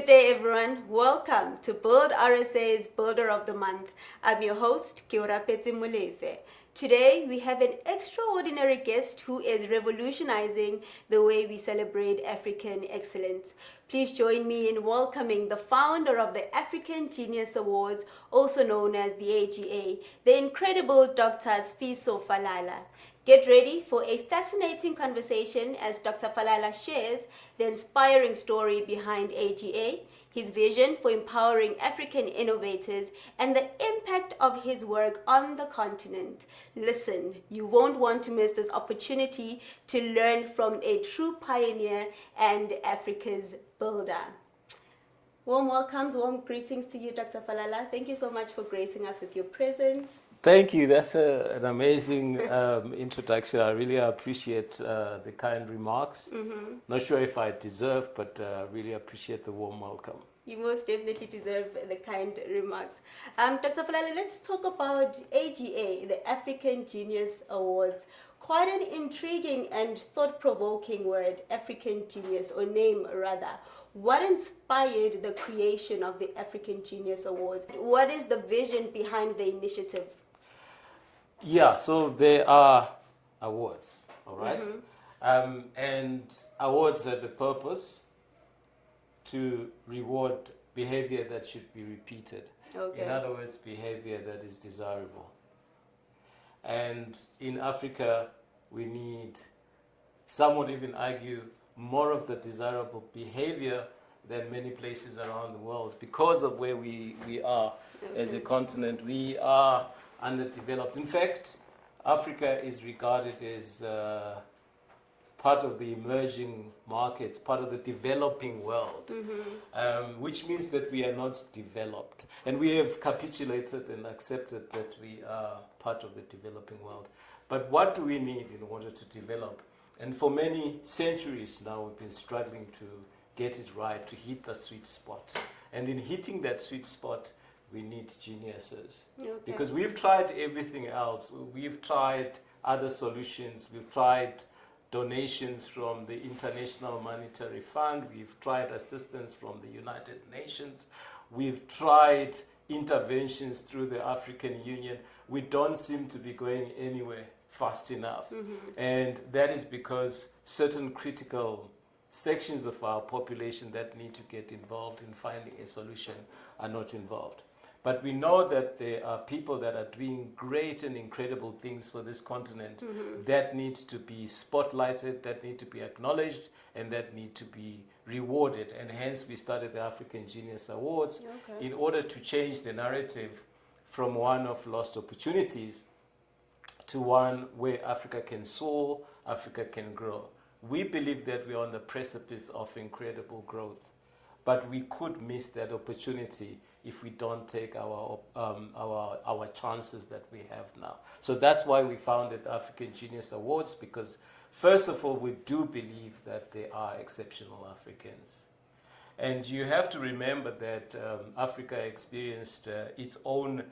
Good day, everyone. Welcome to Build RSA's Builder of the Month. I'm your host, Kiora Peti Mulefe. Today, we have an extraordinary guest who is revolutionizing the way we celebrate African excellence. Please join me in welcoming the founder of the African Genius Awards, also known as the AGA, the incredible Dr. Sifiso Falala. Get ready for a fascinating conversation as Dr. Falala shares the inspiring story behind AGA, his vision for empowering African innovators, and the impact of his work on the continent. Listen, you won't want to miss this opportunity to learn from a true pioneer and Africa's builder. Warm welcomes, warm greetings to you, Dr. Falala. Thank you so much for gracing us with your presence. Thank you. That's an amazing introduction. I really appreciate the kind remarks. Not sure if I deserve, but really appreciate the warm welcome. You most definitely deserve the kind remarks. Dr. Falala, let's talk about AGA, the African Genius Awards. Quite an intriguing and thought-provoking word, African Genius, or name rather. What inspired the creation of the African Genius Awards? What is the vision behind the initiative? Yeah, so there are awards, all right? And awards have a purpose to reward behavior that should be repeated. Okay. In other words, behavior that is desirable. And in Africa, we need, some would even argue, more of the desirable behavior than many places around the world. Because of where we are as a continent, we are underdeveloped. In fact, Africa is regarded as part of the emerging markets, part of the developing world, which means that we are not developed. And we have capitulated and accepted that we are part of the developing world. But what do we need in order to develop? And for many centuries now, we've been struggling to get it right, to hit the sweet spot. And in hitting that sweet spot, we need geniuses. Okay. Because we've tried everything else. We've tried other solutions. We've tried donations from the International Monetary Fund. We've tried assistance from the United Nations. We've tried interventions through the African Union. We don't seem to be going anywhere fast enough. And that is because certain critical sections of our population that need to get involved in finding a solution are not involved. But we know that there are people that are doing great and incredible things for this continent that need to be spotlighted, that need to be acknowledged, and that need to be rewarded. And hence we started the African Genius Awards in order to change the narrative from one of lost opportunities to one where Africa can soar, Africa can grow. We believe that we are on the precipice of incredible growth, but we could miss that opportunity if we don't take our chances that we have now. So that's why we founded the African Genius Awards, because first of all, we do believe that there are exceptional Africans. And you have to remember that Africa experienced its own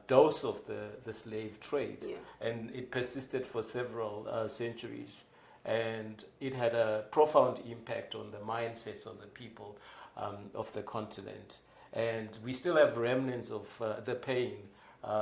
dose of the slave trade, and it persisted for several centuries, and it had a profound impact on the mindsets of the people of the continent. And we still have remnants of the pain.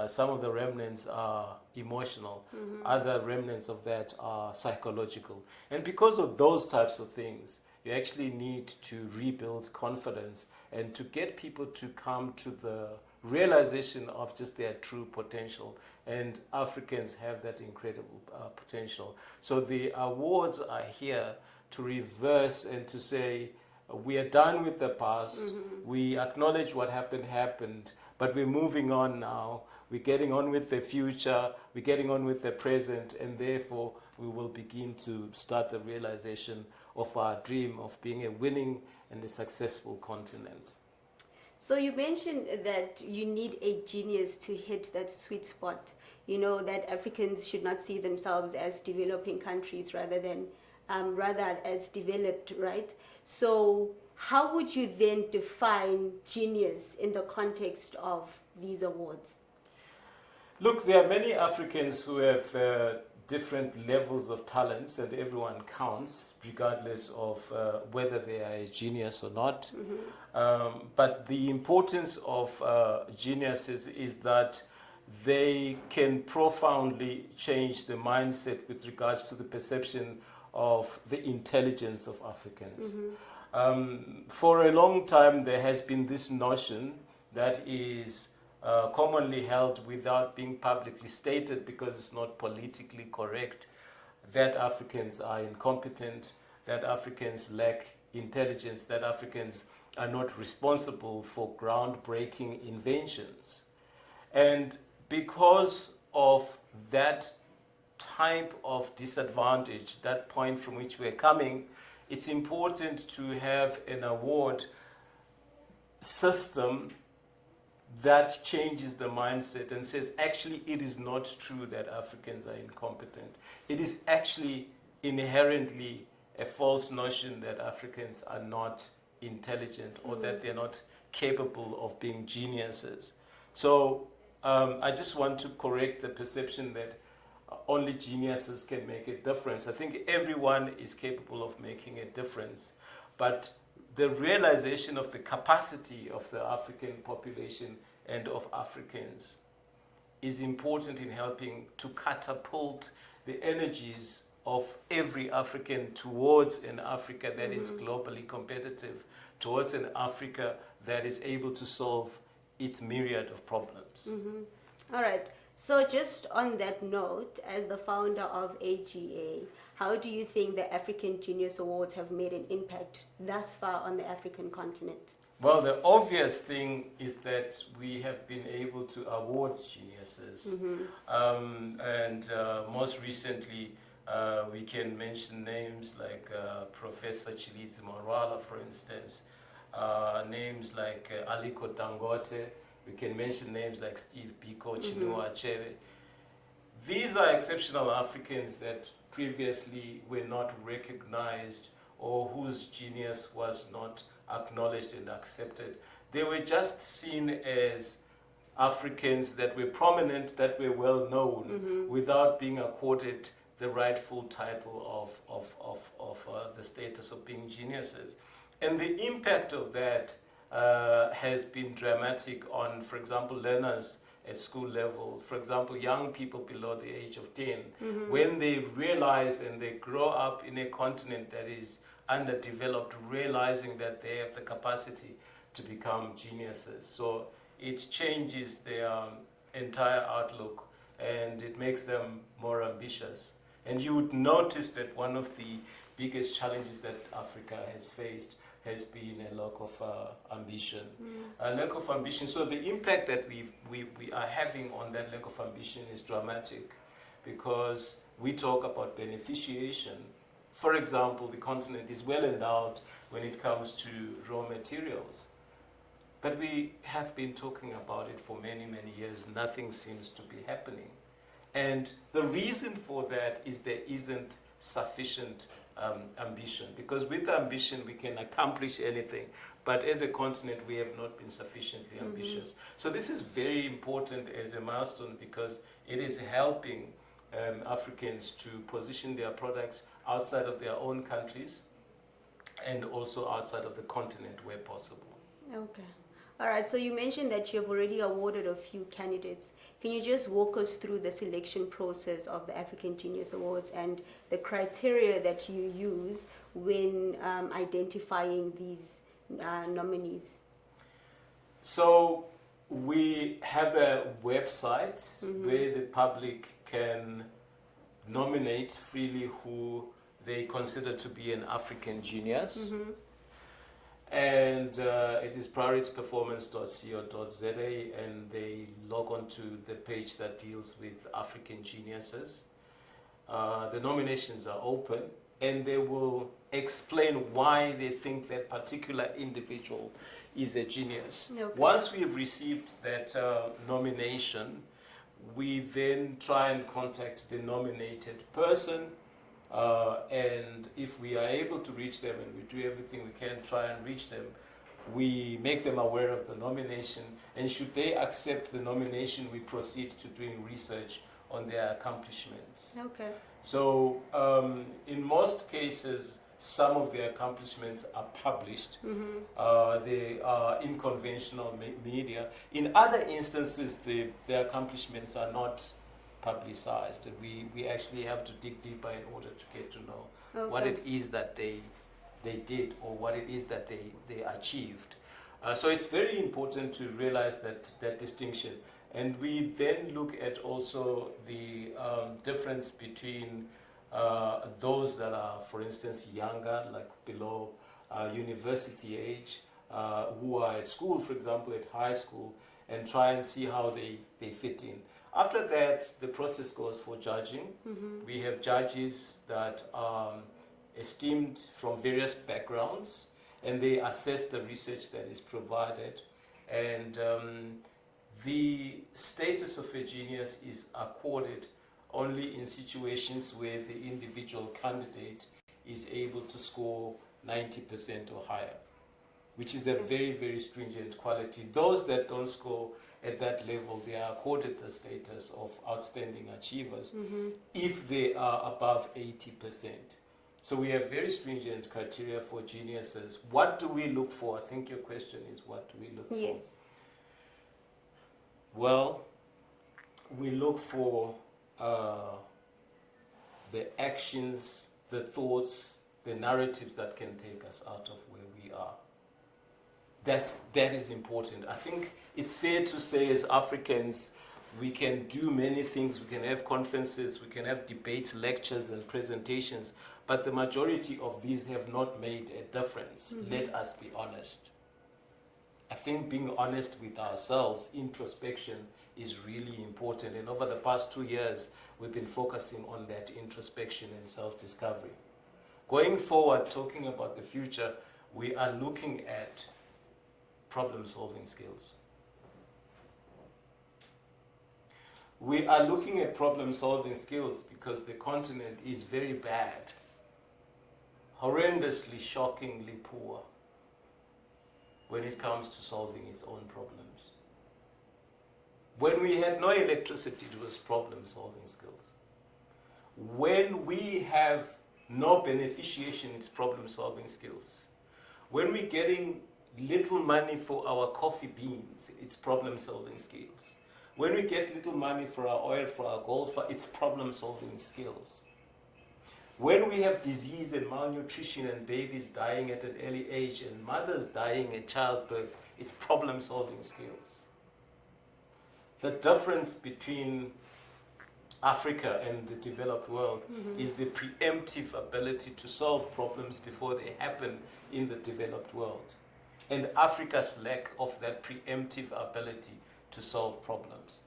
Some of the remnants are emotional, other remnants of that are psychological. And because of those types of things, you actually need to rebuild confidence and to get people to come to the realization of just their true potential. And Africans have that incredible potential. So the awards are here to reverse and to say, we are done with the past, we acknowledge what happened, but we're moving on now, we're getting on with the future, we're getting on with the present, and therefore we will begin to start the realization of our dream of being a winning and a successful continent. So you mentioned that you need a genius to hit that sweet spot. You know, that Africans should not see themselves as developing countries rather as developed, right? So how would you then define genius in the context of these awards? Look, there are many Africans who have different levels of talents, and everyone counts, regardless of whether they are a genius or not. But the importance of geniuses is that they can profoundly change the mindset with regards to the perception of the intelligence of Africans. For a long time, there has been this notion that is commonly held without being publicly stated because it's not politically correct, that Africans are incompetent, that Africans lack intelligence, that Africans are not responsible for groundbreaking inventions. And because of that type of disadvantage, that point from which we're coming, it's important to have an award system that changes the mindset and says, actually, it is not true that Africans are incompetent. It is actually inherently a false notion that Africans are not intelligent or that they're not capable of being geniuses. So I just want to correct the perception that only geniuses can make a difference. I think everyone is capable of making a difference, but the realization of the capacity of the African population and of Africans is important in helping to catapult the energies of every African towards an Africa that is globally competitive, towards an Africa that is able to solve its myriad of problems. All right. So just on that note, as the founder of AGA, how do you think the African Genius Awards have made an impact thus far on the African continent? Well, the obvious thing is that we have been able to award geniuses. And most recently, we can mention names like Professor Chilizi Marwala, for instance, names like Aliko Dangote. We can mention names like Steve Biko, Chinua Achebe. These are exceptional Africans that previously were not recognized or whose genius was not acknowledged and accepted. They were just seen as Africans that were prominent, that were well known, without being accorded the rightful title of the status of being geniuses. And the impact of that has been dramatic on, for example, learners at school level. For example, young people below the age of 10, when they realize and they grow up in a continent that is underdeveloped, realizing that they have the capacity to become geniuses. So it changes their entire outlook and it makes them more ambitious. And you would notice that one of the biggest challenges that Africa has faced has been a lack of ambition. A lack of ambition. So the impact that we are having on that lack of ambition is dramatic because we talk about beneficiation. For example, the continent is well endowed when it comes to raw materials. But we have been talking about it for many, many years. Nothing seems to be happening. And the reason for that is there isn't sufficient ambition, because with ambition we can accomplish anything, but as a continent we have not been sufficiently ambitious. So this is very important as a milestone because it is helping Africans to position their products outside of their own countries and also outside of the continent where possible. Okay. All right, so you mentioned that you have already awarded a few candidates. Can you just walk us through the selection process of the African Genius Awards and the criteria that you use when identifying these nominees? So we have a website where the public can nominate freely who they consider to be an African genius. And it is priorityperformance.co.za, and they log on to the page that deals with African geniuses. The nominations are open, and they will explain why they think that particular individual is a genius. Okay. Once we have received that nomination, we then try and contact the nominated person. And if we are able to reach them, and we do everything we can try and reach them, we make them aware of the nomination. And should they accept the nomination, we proceed to doing research on their accomplishments. Okay. So in most cases, some of their accomplishments are published. They are in conventional media. In other instances, their accomplishments are not publicized. We actually have to dig deeper in order to get to know what it is that they did or what it is that they achieved. So it's very important to realize that distinction. And we then look at also the difference between those that are, for instance, younger, like below university age, who are at school, for example, at high school, and try and see how they fit in. After that, the process goes for judging. We have judges that are esteemed from various backgrounds, and they assess the research that is provided. And the status of a genius is accorded only in situations where the individual candidate is able to score 90% or higher, which is a very, very stringent quality. Those that don't score at that level, they are accorded the status of outstanding achievers if they are above 80%. So we have very stringent criteria for geniuses. What do we look for? I think your question is, what do we look for? Yes. Well, we look for the actions, the thoughts, the narratives that can take us out of where we are. That is important. I think it's fair to say as Africans, we can do many things. We can have conferences, we can have debates, lectures, and presentations, but the majority of these have not made a difference. Let us be honest. I think being honest with ourselves, introspection, is really important. And over the past 2 years, we've been focusing on that introspection and self-discovery. Going forward, talking about the future, we are looking at problem-solving skills. We are looking at problem-solving skills because the continent is very bad, horrendously, shockingly poor when it comes to solving its own problems. When we had no electricity, it was problem-solving skills. When we have no beneficiation, it's problem-solving skills. When we're getting little money for our coffee beans, it's problem-solving skills. When we get little money for our oil, for our gold, it's problem-solving skills. When we have disease and malnutrition and babies dying at an early age and mothers dying at childbirth, it's problem-solving skills. The difference between Africa and the developed world is the preemptive ability to solve problems before they happen in the developed world. And Africa's lack of that preemptive ability to solve problems.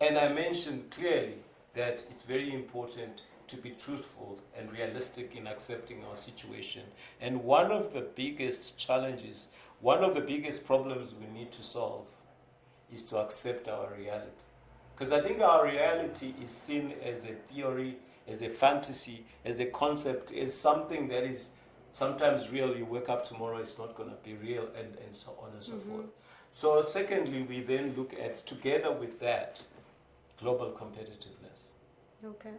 And I mentioned clearly that it's very important to be truthful and realistic in accepting our situation. And one of the biggest challenges, one of the biggest problems we need to solve is to accept our reality. Because I think our reality is seen as a theory, as a fantasy, as a concept, as something that is sometimes real. You wake up tomorrow, it's not going to be real, and so on and so forth. So secondly, we then look at, together with that, global competitiveness. Okay.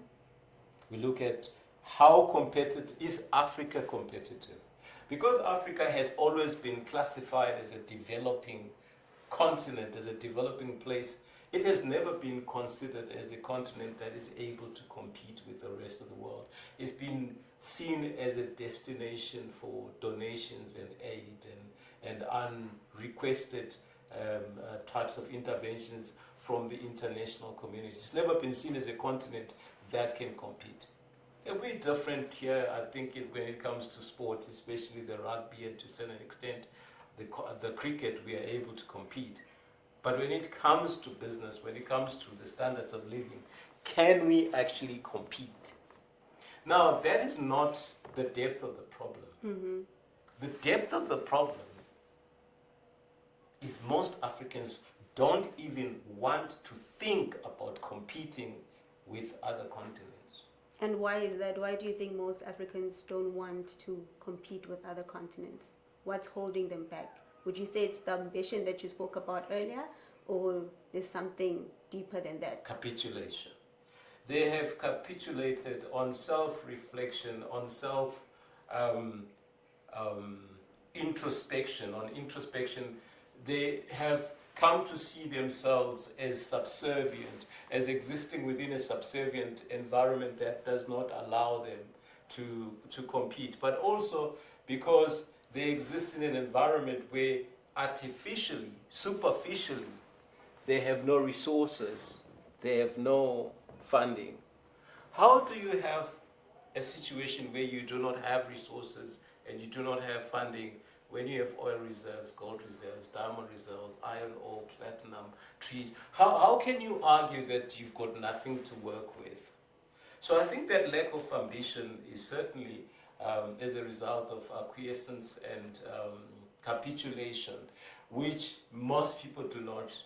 We look at how competitive, is Africa competitive? Because Africa has always been classified as a developing continent, as a developing place, it has never been considered as a continent that is able to compete with the rest of the world. It's been seen as a destination for donations and aid and unrequested types of interventions from the international community. It's never been seen as a continent that can compete. And we're different here, I think, when it comes to sport, especially the rugby and to a certain extent the cricket, we are able to compete. But when it comes to business, when it comes to the standards of living, can we actually compete? Now, that is not the depth of the problem. The depth of the problem is most Africans don't even want to think about competing with other continents. And why is that? Why do you think most Africans don't want to compete with other continents? What's holding them back? Would you say it's the ambition that you spoke about earlier? or there's something deeper than that? Capitulation. They have capitulated on self-reflection, on introspection. On introspection, they have come to see themselves as subservient, as existing within a subservient environment that does not allow them to compete, but also because they exist in an environment where artificially, superficially, they have no resources, they have no funding. How do you have a situation where you do not have resources and you do not have funding when you have oil reserves, gold reserves, diamond reserves, iron ore, platinum, trees? How can you argue that you've got nothing to work with? So I think that lack of ambition is certainly as a result of acquiescence and capitulation, which most people do not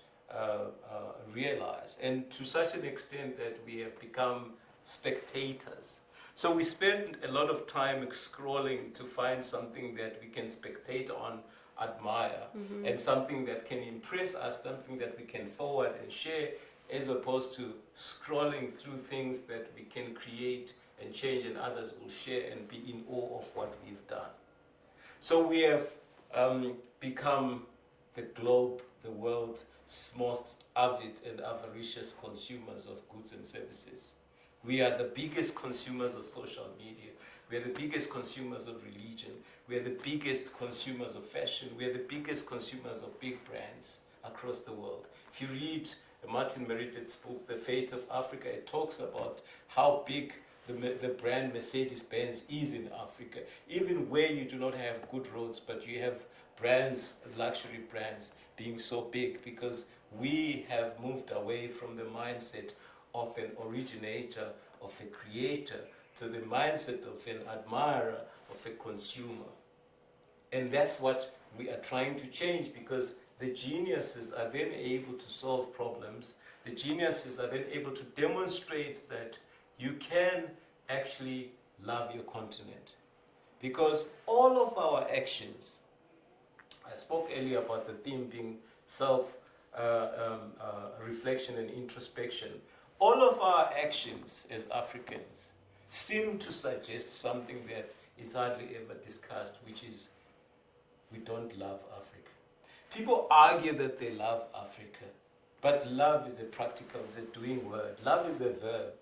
realize, and to such an extent that we have become spectators. So we spend a lot of time scrolling to find something that we can spectate on, admire, and something that can impress us, something that we can forward and share, as opposed to scrolling through things that we can create and change and others will share and be in awe of what we've done. So we have become the globe, the world's most avid and avaricious consumers of goods and services. We are the biggest consumers of social media. We are the biggest consumers of religion. We are the biggest consumers of fashion. We are the biggest consumers of big brands across the world. If you read Martin Merited's book, The Fate of Africa, it talks about how big the brand Mercedes-Benz is in Africa, even where you do not have good roads, but you have brands, luxury brands, being so big, because we have moved away from the mindset of an originator, of a creator, to the mindset of an admirer, of a consumer. And that's what we are trying to change, because the geniuses are then able to solve problems. The geniuses are then able to demonstrate that you can actually love your continent. Because all of our actions, I spoke earlier about the theme being self-reflection and introspection. All of our actions as Africans seem to suggest something that is hardly ever discussed, which is we don't love Africa. People argue that they love Africa, but love is a practical, is a doing word. Love is a verb.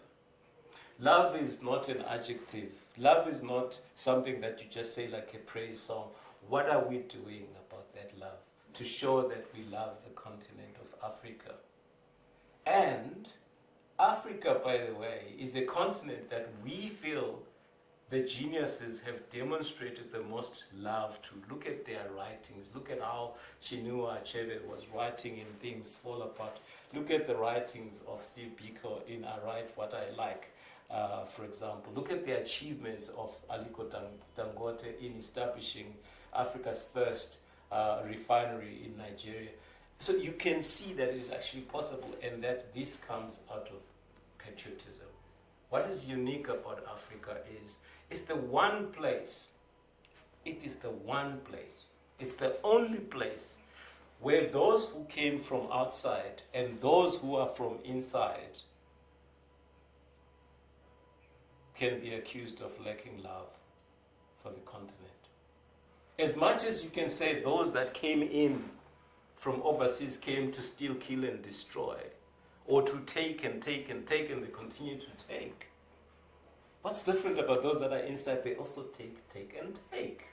Love is not an adjective. Love is not something that you just say like a praise song. What are we doing about that love to show that we love the continent of Africa? And Africa, by the way, is a continent that we feel the geniuses have demonstrated the most love to. Look at their writings. Look at how Chinua Achebe was writing in Things Fall Apart. Look at the writings of Steve Biko in I Write What I Like, for example. Look at the achievements of Aliko Dangote in establishing Africa's first refinery in Nigeria. So you can see that it is actually possible, and that this comes out of patriotism. What is unique about Africa is it's the one place, it is the one place, it's the only place where those who came from outside and those who are from inside can be accused of lacking love for the continent. As much as you can say those that came in from overseas came to steal, kill, and destroy, or to take and take and take, and they continue to take. What's different about those that are inside? They also take and take.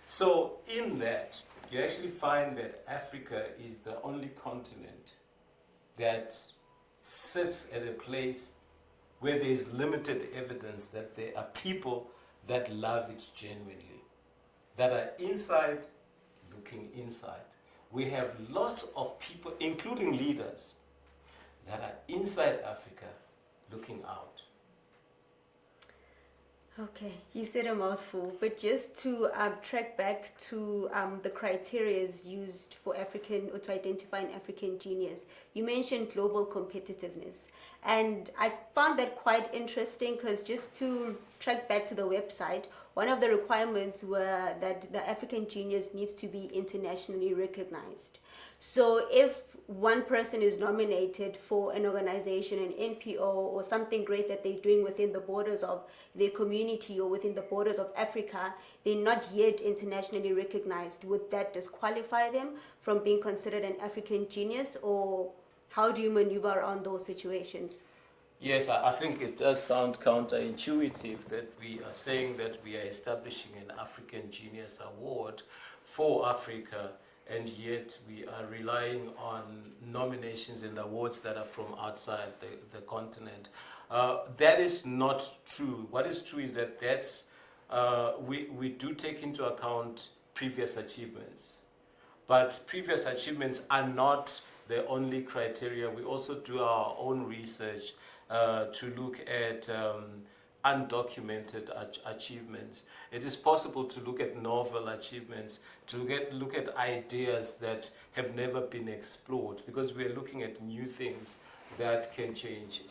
So in that, you actually find that Africa is the only continent that sits at a place where there is limited evidence that there are people that love it genuinely, that are inside looking inside. We have lots of people, including leaders, that are inside Africa looking out. Okay, you said a mouthful, but just to track back to the criteria used for African, or to identify an African genius, you mentioned global competitiveness. And I found that quite interesting, because just to track back to the website, one of the requirements were that the African genius needs to be internationally recognized. So if one person is nominated for an organization, an NPO, or something great that they're doing within the borders of their community or within the borders of Africa, they're not yet internationally recognized. Would that disqualify them from being considered an African genius, or how do you maneuver around those situations? Yes, I think it does sound counterintuitive that we are saying that we are establishing an African Genius Award for Africa, and yet we are relying on nominations and awards that are from outside the continent. That is not true. What is true is that we do take into account previous achievements. But previous achievements are not the only criteria. We also do our own research to look at undocumented achievements. It is possible to look at novel achievements, to look at ideas that have never been explored, because we are looking at new things that can change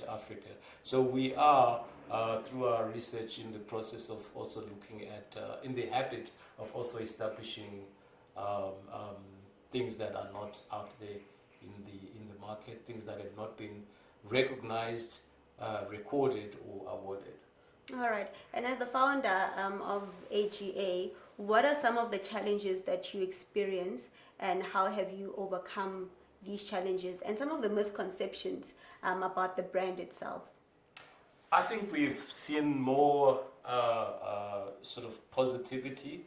Africa. So we are, through our research, in the process of also looking at, in the habit of also establishing things that are not out there in the market, things that have not been recognized, recorded, or awarded. All right. And as the founder of AGA, what are some of the challenges that you experience, and how have you overcome these challenges and some of the misconceptions about the brand itself? I think we've seen more sort of positivity.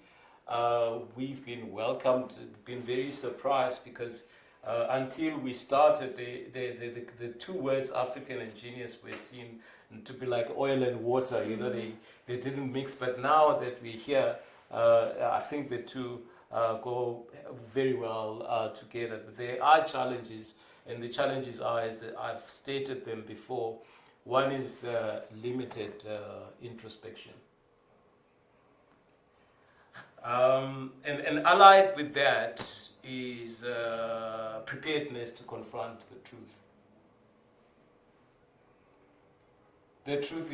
We've been welcomed, been very surprised, because until we started, the two words African and genius were seen to be like oil and water. You know, they didn't mix. But now that we're here, I think the two go very well together. There are challenges, and the challenges are, as I've stated them before. One is limited introspection. And allied with that is preparedness to confront the truth. The truth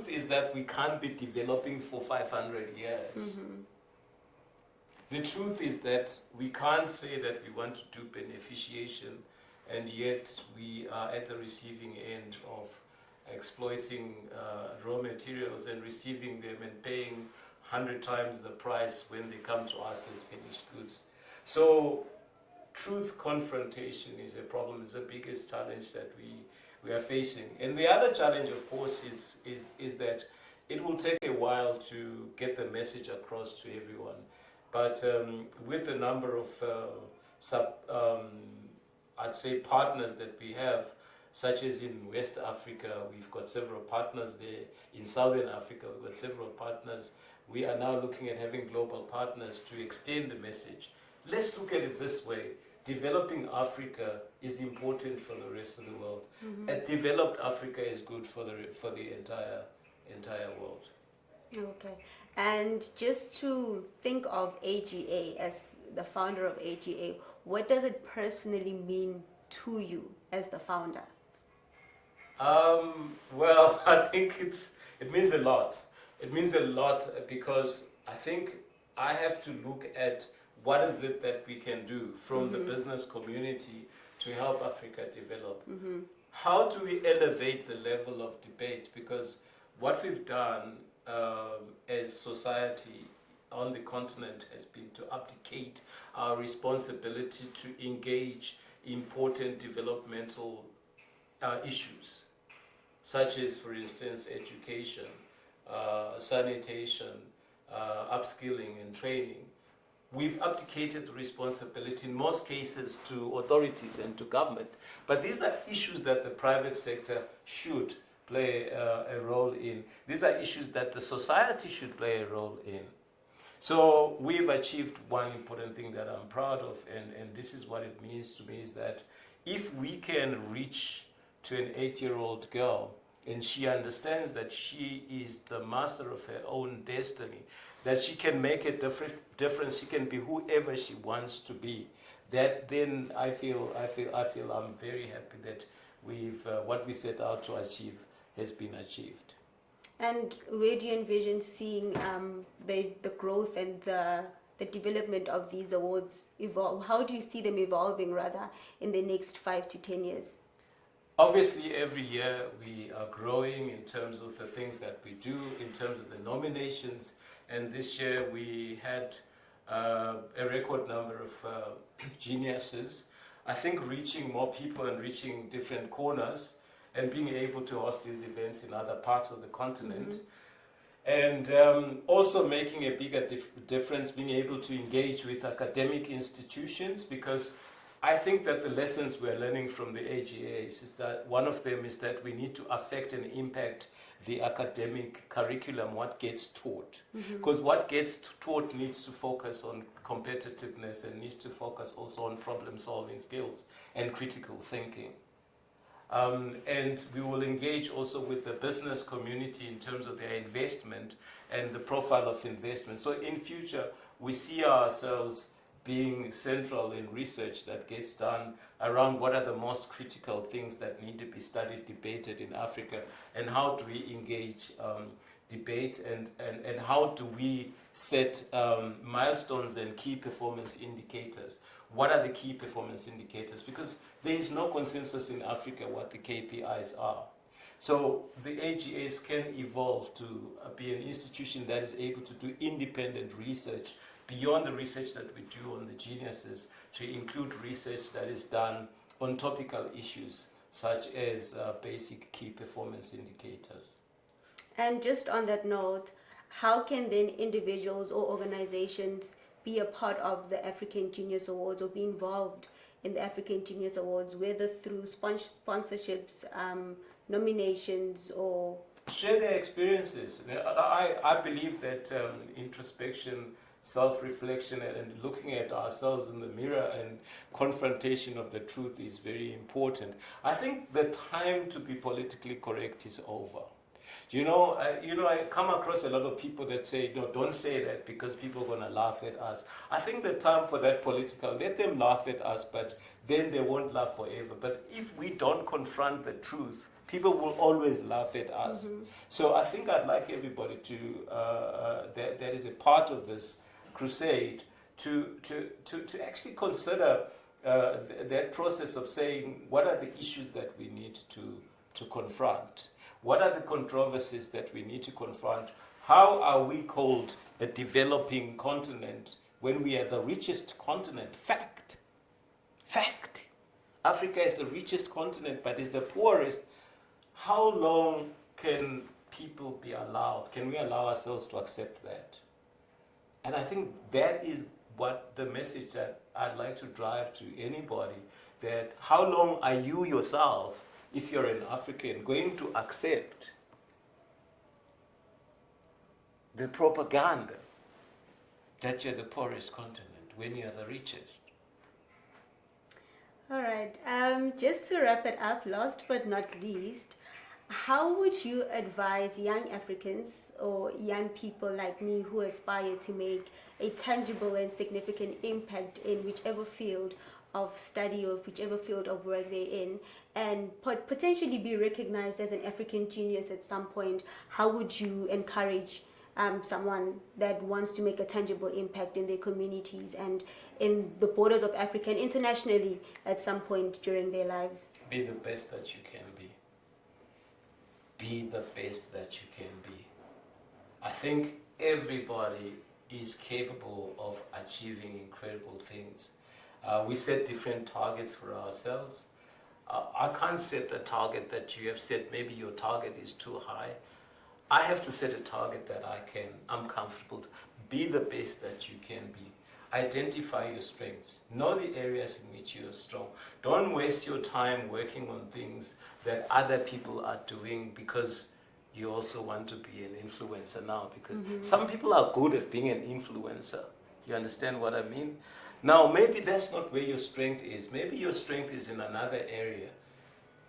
is that we can't be developing for 500 years. Mm-hmm. The truth is that we can't say that we want to do beneficiation, and yet we are at the receiving end of exploiting raw materials and receiving them and paying 100 times the price when they come to us as finished goods. So truth confrontation is a problem. It's the biggest challenge that we are facing. And the other challenge, of course, is that it will take a while to get the message across to everyone. But with the number of I'd say partners that we have, such as in West Africa, we've got several partners there. In Southern Africa, we've got several partners. We are now looking at having global partners to extend the message. Let's look at it this way. Developing Africa is important for the rest of the world. Mm-hmm. A developed Africa is good for the entire world. Okay. And just to think of AGA as the founder of AGA, what does it personally mean to you as the founder? Well, I think it means a lot. It means a lot because I think I have to look at what is it that we can do from mm-hmm. the business community to help Africa develop. Mm-hmm. How do we elevate the level of debate? Because what we've done as society on the continent has been to abdicate our responsibility to engage important developmental issues, such as, for instance, education, sanitation, upskilling and training. We've abdicated the responsibility in most cases to authorities and to government. But these are issues that the private sector should play a role in. These are issues that the society should play a role in. So we've achieved one important thing that I'm proud of, and this is what it means to me, is that if we can reach to an 8-year-old girl and she understands that she is the master of her own destiny, that she can make a difference, she can be whoever she wants to be, that then I feel I'm very happy that we've what we set out to achieve has been achieved. And where do you envision seeing the growth and the the development of these awards evolve? How do you see them evolving, rather, in the next 5 to 10 years? Obviously, every year we are growing in terms of the things that we do, in terms of the nominations. And this year we had a record number of geniuses. I think reaching more people and reaching different corners and being able to host these events in other parts of the continent. And also making a bigger difference, being able to engage with academic institutions, because I think that the lessons we're learning from the AGAs is that one of them is that we need to affect and impact the academic curriculum, what gets taught. Because what gets taught needs to focus on competitiveness and needs to focus also on problem-solving skills and critical thinking. And we will engage also with the business community in terms of their investment and the profile of investment. So in future, we see ourselves being central in research that gets done around what are the most critical things that need to be studied, debated in Africa, and how do we engage debate, and how do we set milestones and key performance indicators. What are the key performance indicators? Because there is no consensus in Africa what the KPIs are. So the AGAs can evolve to be an institution that is able to do independent research beyond the research that we do on the geniuses, to include research that is done on topical issues such as basic key performance indicators. And just on that note, how can then individuals or organizations be a part of the African Genius Awards or be involved in the African Genius Awards, whether through sponsorships, nominations, or... Share their experiences. I believe that introspection, self-reflection, and looking at ourselves in the mirror and confrontation of the truth is very important. I think the time to be politically correct is over. I come across a lot of people that say, no, don't say that because people are going to laugh at us. I think the time for that political, let them laugh at us, but then they won't laugh forever. But if we don't confront the truth, people will always laugh at us. So I think I'd like everybody to, that is a part of this crusade, to actually consider that process of saying, what are the issues that we need to confront? What are the controversies that we need to confront? How are we called a developing continent when we are the richest continent? Fact. Africa is the richest continent, but is the poorest. How long can people be allowed? Can we allow ourselves to accept that? And I think that is what the message that I'd like to drive to anybody, that how long are you yourself, if you're an African, going to accept the propaganda that you're the poorest continent when you're the richest? All right. Just to wrap it up, last but not least, how would you advise young Africans or young people like me who aspire to make a tangible and significant impact in whichever field of study or whichever field of work they're in, and potentially be recognized as an African genius at some point? How would you encourage someone that wants to make a tangible impact in their communities and in the borders of Africa and internationally at some point during their lives? Be the best that you can be. Be the best that you can be. I think everybody is capable of achieving incredible things. We set different targets for ourselves. I can't set the target that you have set. Maybe your target is too high. I have to set a target that I'm comfortable to. Be the best that you can be. Identify your strengths. Know the areas in which you are strong. Don't waste your time working on things that other people are doing because you also want to be an influencer now. Because some people are good at being an influencer. You understand what I mean? Now, maybe that's not where your strength is. Maybe your strength is in another area.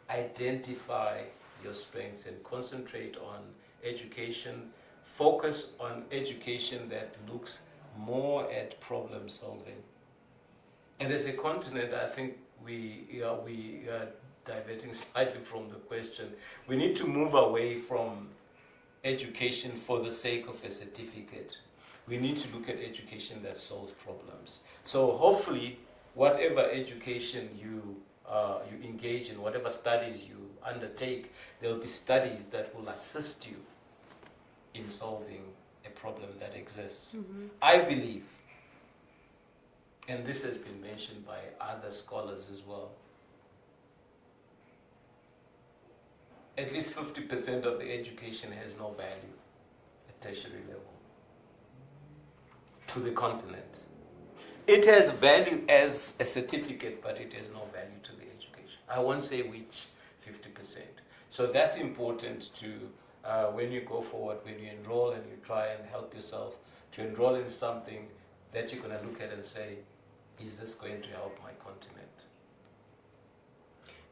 Identify your strengths and concentrate on education. Focus on education that looks more at problem solving. And as a continent, I think we are diverting slightly from the question. We need to move away from education for the sake of a certificate. we need to look at education that solves problems. So hopefully, whatever education you engage in, whatever studies you undertake, there will be studies that will assist you in solving a problem that exists. I believe, and this has been mentioned by other scholars as well, at least 50% of the education has no value at tertiary level to the continent. It has value as a certificate, but it has no value to the education. I won't say which 50%. So that's important to, when you go forward, when you enroll and you try and help yourself to enroll in something that you're going to look at and say, is this going to help my continent?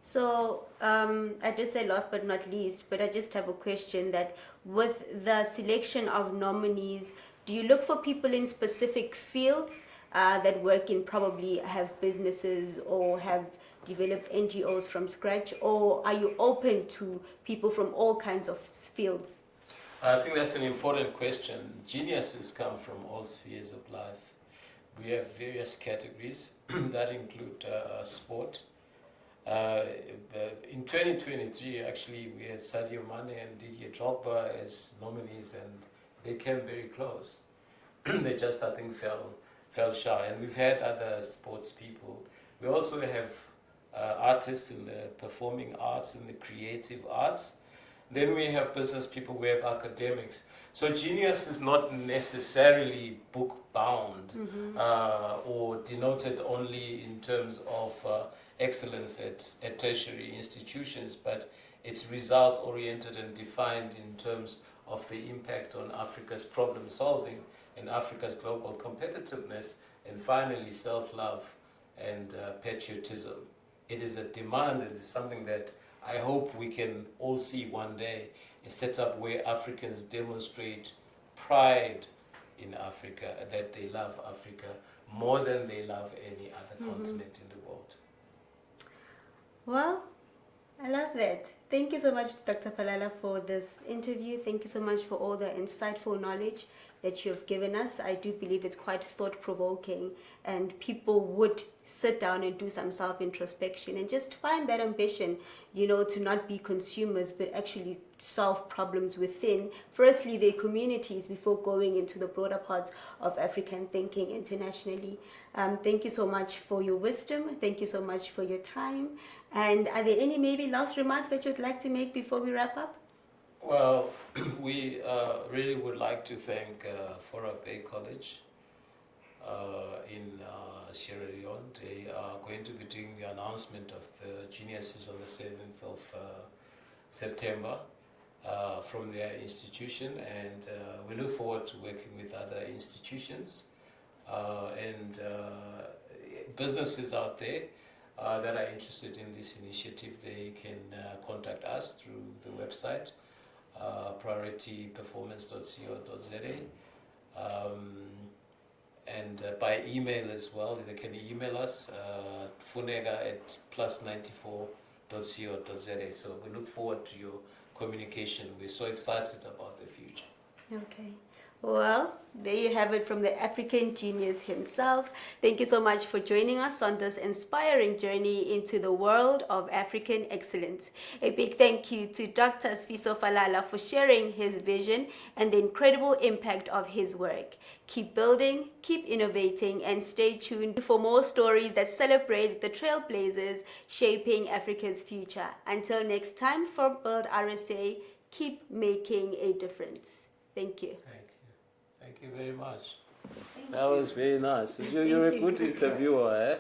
So I just say last but not least, but I just have a question that with the selection of nominees, do you look for people in specific fields that work in, probably have businesses or have developed NGOs from scratch, or are you open to people from all kinds of fields? I think that's an important question. Geniuses come from all spheres of life. We have various categories that include sport. In 2023, actually, we had Sadio Mane and Didier Drogba as nominees, and they came very close. They just, I think, fell shy. And we've had other sports people. We also have artists in the performing arts, in the creative arts. Then we have business people, we have academics. So genius is not necessarily book-bound or denoted only in terms of excellence at tertiary institutions, but it's results-oriented and defined in terms of the impact on Africa's problem-solving and Africa's global competitiveness, and finally self-love and patriotism. It is a demand, it is something that I hope we can all see one day, a setup where Africans demonstrate pride in Africa, that they love Africa more than they love any other continent in the world. Well, I love that. Thank you so much, Dr. Falala, for this interview. Thank you so much for all the insightful knowledge that you have given us. I do believe it's quite thought-provoking, and people would sit down and do some self-introspection and just find that ambition, to not be consumers, but actually solve problems within, firstly, their communities before going into the broader parts of African thinking internationally. Thank you so much for your wisdom. Thank you so much for your time. And are there any maybe last remarks that you'd like to make before we wrap up? Well, we really would like to thank Fora Bay College in Sierra Leone. They are going to be doing the announcement of the geniuses on the 7th of September from their institution, and we look forward to working with other institutions and businesses out there that are interested in this initiative. They can contact us through the website priorityperformance.co.za, and by email as well. They can email us funega@plus94.co.za. So we look forward to your communication. We're so excited about the future. Okay. Well, there you have it from the African genius himself. Thank you so much for joining us on this inspiring journey into the world of African excellence. A big thank you to Dr. Sifiso Falala for sharing his vision and the incredible impact of his work. Keep building, keep innovating, and stay tuned for more stories that celebrate the trailblazers shaping Africa's future. Until next time, from Build RSA, keep making a difference. Thank you. Thank you very much. That was very nice. You're a good interviewer, eh?